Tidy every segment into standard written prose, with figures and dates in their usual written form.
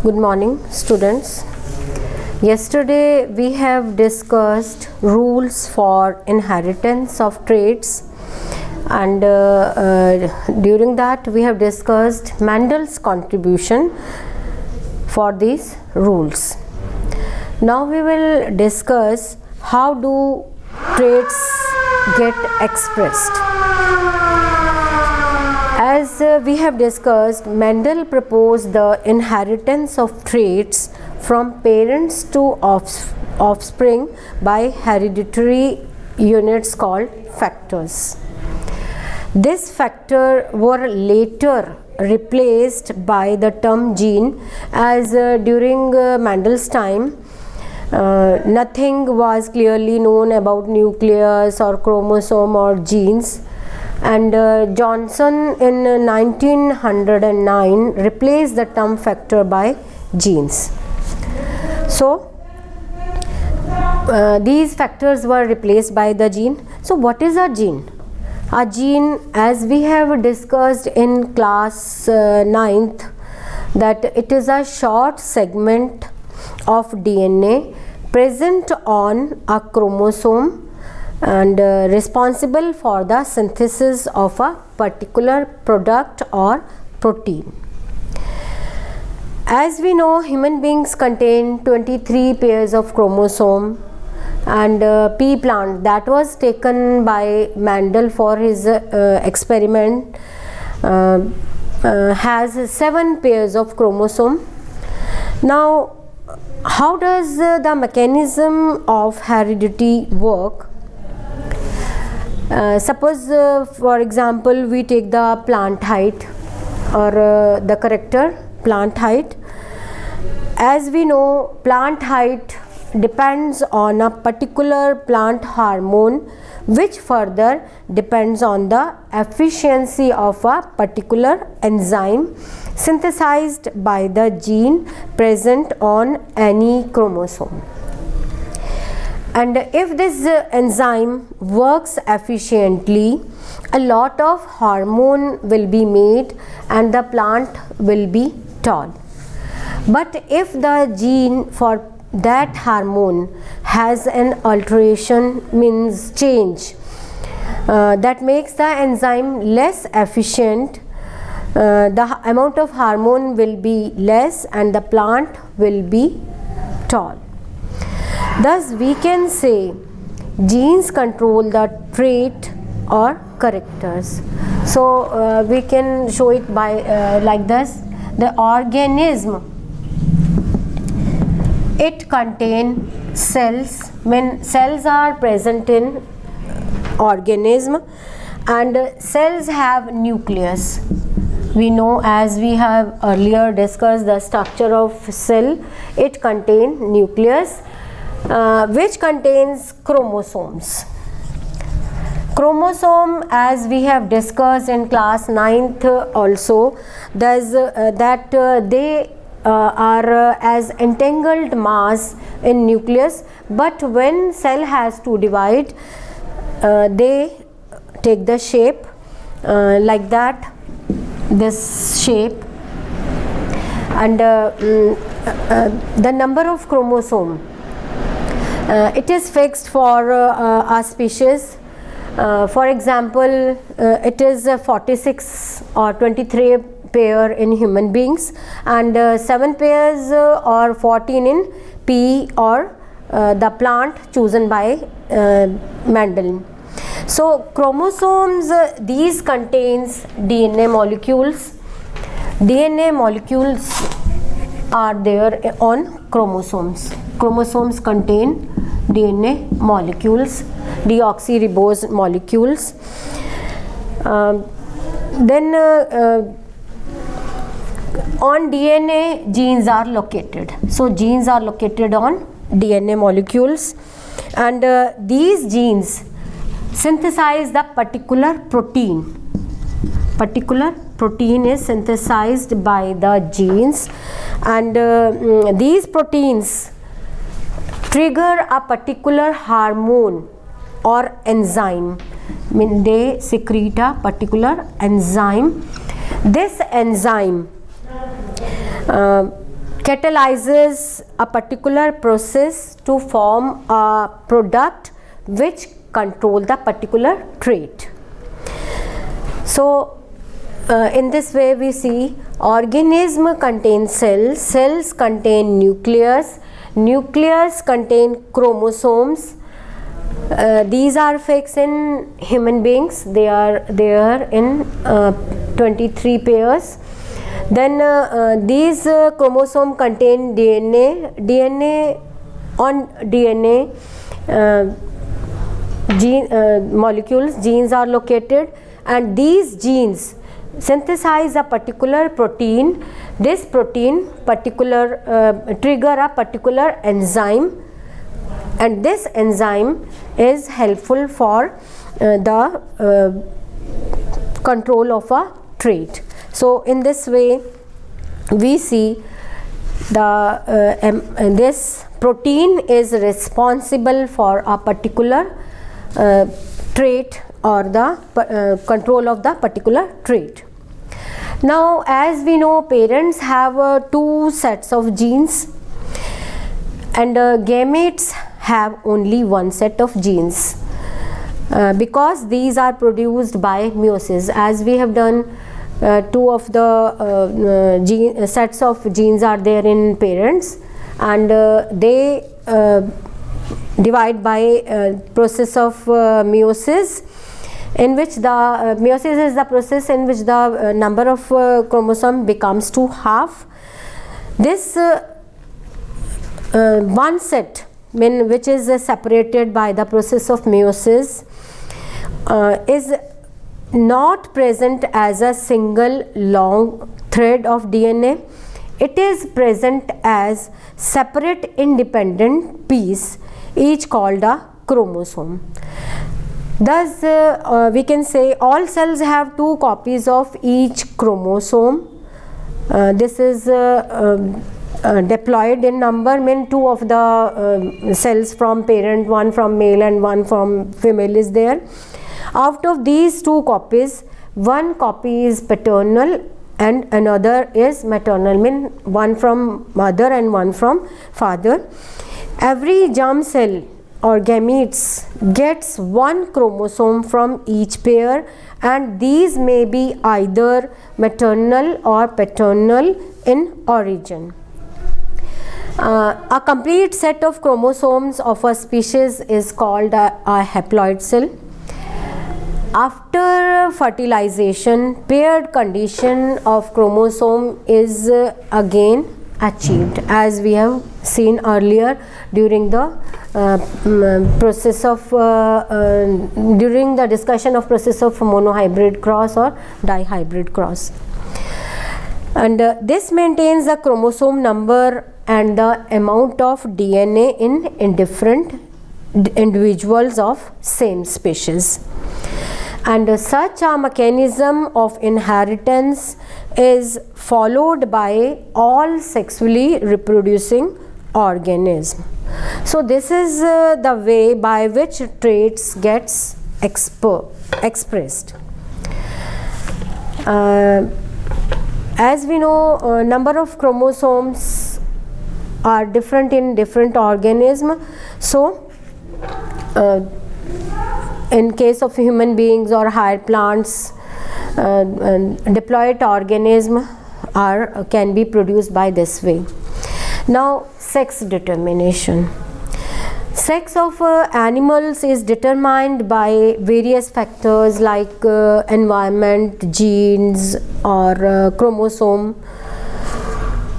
Good morning, students. Yesterday we have discussed rules for inheritance of traits, and during that we have discussed Mendel's contribution for these rules. Now we will discuss how do traits get expressed. As we have discussed, Mendel proposed the inheritance of traits from parents to offspring by hereditary units called factors. This factor were later replaced by the term gene, as during Mendel's time nothing was clearly known about nucleus or chromosome or genes. And Johnson in 1909 replaced the term factor by genes. So these factors were replaced by the gene. So what is a gene? A gene, as we have discussed in class 9th, that it is a short segment of DNA present on a chromosome and responsible for the synthesis of a particular product or protein. As we know, human beings contain 23 pairs of chromosome, and pea plant that was taken by Mendel for his experiment has 7 pairs of chromosome. Now, how does the mechanism of heredity work? Suppose for example we take the plant height or the character plant height. As we know, plant height depends on a particular plant hormone, which further depends on the efficiency of a particular enzyme synthesized by the gene present on any chromosome. And if this enzyme works efficiently, a lot of hormone will be made and the plant will be tall. But if the gene for that hormone has an alteration, means change, that makes the enzyme less efficient, the amount of hormone will be less and the plant will be tall. Thus we can say genes control the trait or characters. So we can show it by like this. The organism, it contains cells. When cells are present in organism, and cells have nucleus. We know, as we have earlier discussed, the structure of cell. It contains nucleus, which contains chromosomes. Chromosome, as we have discussed in class 9th also, that they are as entangled mass in nucleus, but when cell has to divide, they take the shape like that, this shape, and the number of chromosome, it is fixed for a species. For example, it is 46 or 23 pair in human beings, and 7 pairs or 14 in pea or the plant chosen by Mendel. So chromosomes, these contains DNA molecules. DNA molecules are there on chromosomes. Chromosomes contain DNA molecules, deoxyribose molecules. Then on DNA, genes are located. So genes are located on DNA molecules, and these genes synthesize the particular protein. Particular protein is synthesized by the genes, and these proteins trigger a particular hormone or enzyme. I mean, they secrete a particular enzyme. This enzyme catalyzes a particular process to form a product which control the particular trait. So in this way we see organism contains cells, cells contain nucleus, nucleus contain chromosomes. These are fixed in human beings, they are there in 23 pairs. Then these chromosome contain DNA on DNA molecules, genes are located, and these genes synthesize a particular protein. This protein trigger a particular enzyme, and this enzyme is helpful for the control of a trait. So in this way we see this protein is responsible for a particular trait or the control of the particular trait. Now, as we know, parents have two sets of genes, and gametes have only one set of genes because these are produced by meiosis. As we have done, two of the sets of genes are there in parents, and they divide by process of meiosis, in which the meiosis is the process in which the number of chromosome becomes to half. This one set which is separated by the process of meiosis is not present as a single long thread of DNA. It is present as separate independent piece, each called a chromosome. Thus we can say all cells have two copies of each chromosome. This is diploid in number, mean two of the cells from parent, one from male and one from female is there. Out of these two copies, one copy is paternal and another is maternal, mean one from mother and one from father. Every germ cell or gametes gets one chromosome from each pair, and these may be either maternal or paternal in origin. A complete set of chromosomes of a species is called a haploid cell. After fertilization, paired condition of chromosome is again achieved, as we have seen earlier during the process of during the discussion of process of monohybrid cross or dihybrid cross. And this maintains the chromosome number and the amount of DNA in different individuals of same species. And such a mechanism of inheritance is followed by all sexually reproducing organisms. So this is the way by which traits gets expressed. As we know, number of chromosomes are different in different organisms. So in case of human beings or higher plants, diploid organism can be produced by this way. Now, sex determination. Sex of animals is determined by various factors like environment, genes, or chromosome.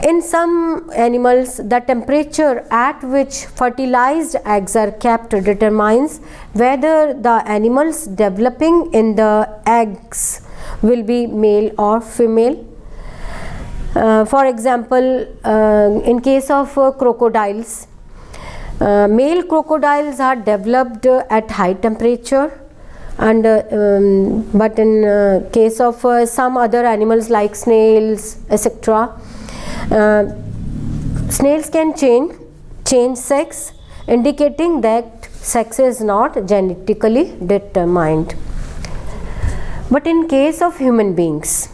In some animals, the temperature at which fertilized eggs are kept determines whether the animals developing in the eggs will be male or female. For example, in case of crocodiles, male crocodiles are developed at high temperature, and but in case of some other animals like snails, etc., snails can change sex, indicating that sex is not genetically determined. But in case of human beings,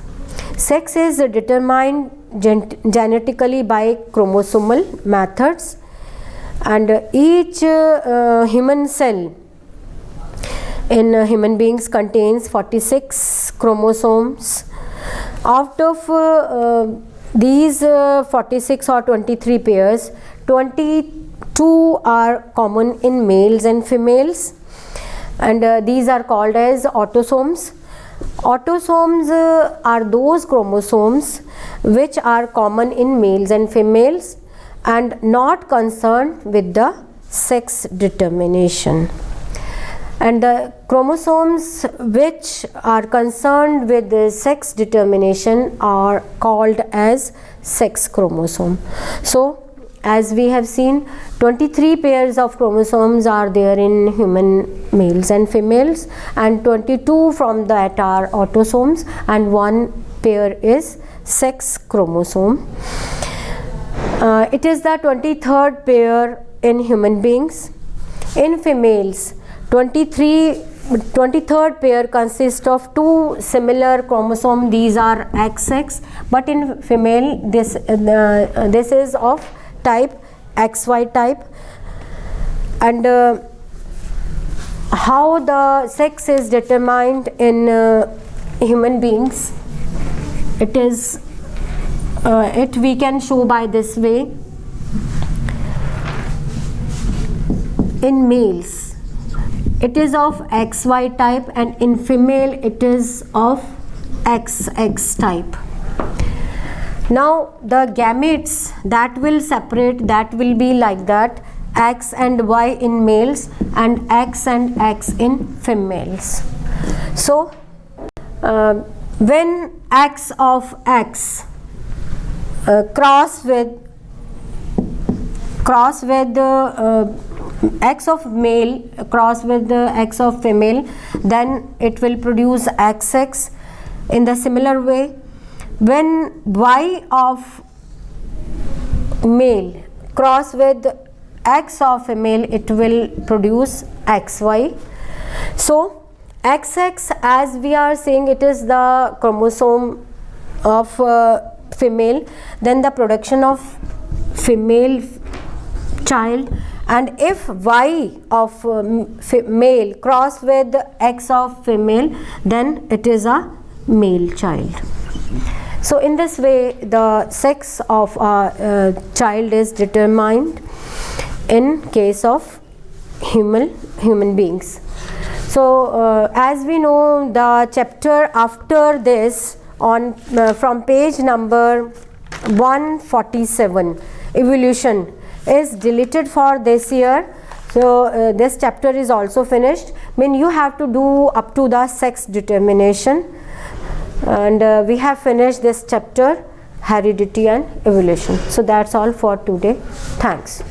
sex is determined genetically by chromosomal methods, and each human cell in human beings contains 46 chromosomes. Out of these 46 or 23 pairs, 22 are common in males and females, and these are called as autosomes. Autosomes are those chromosomes which are common in males and females and not concerned with the sex determination. And the chromosomes which are concerned with the sex determination are called as sex chromosome. So as we have seen, 23 pairs of chromosomes are there in human males and females, and 22 from that are autosomes, and 1 pair is sex chromosome. It is the 23rd pair in human beings. In females, 23rd pair consists of 2 similar chromosomes. These are XX, but in female this is of type XY type. And how the sex is determined in human beings, we can show by this way. In males it is of XY type, and in female it is of XX type. Now the gametes that will separate, that will be like that: X and Y in males and X and X in females. So when X of X cross with X of male cross with the X of female, then it will produce XX. In the similar way, when Y of male cross with X of female, it will produce XY. So XX, as we are saying, it is the chromosome of female, then the production of female child, and if Y of male cross with X of female, then it is a male child. So in this way the sex of a child is determined in case of human beings. So as we know, the chapter after this on from page number 147, evolution, is deleted for this year. So this chapter is also finished. You have to do up to the sex determination, and we have finished this chapter, heredity and evolution. So that's all for today. Thanks.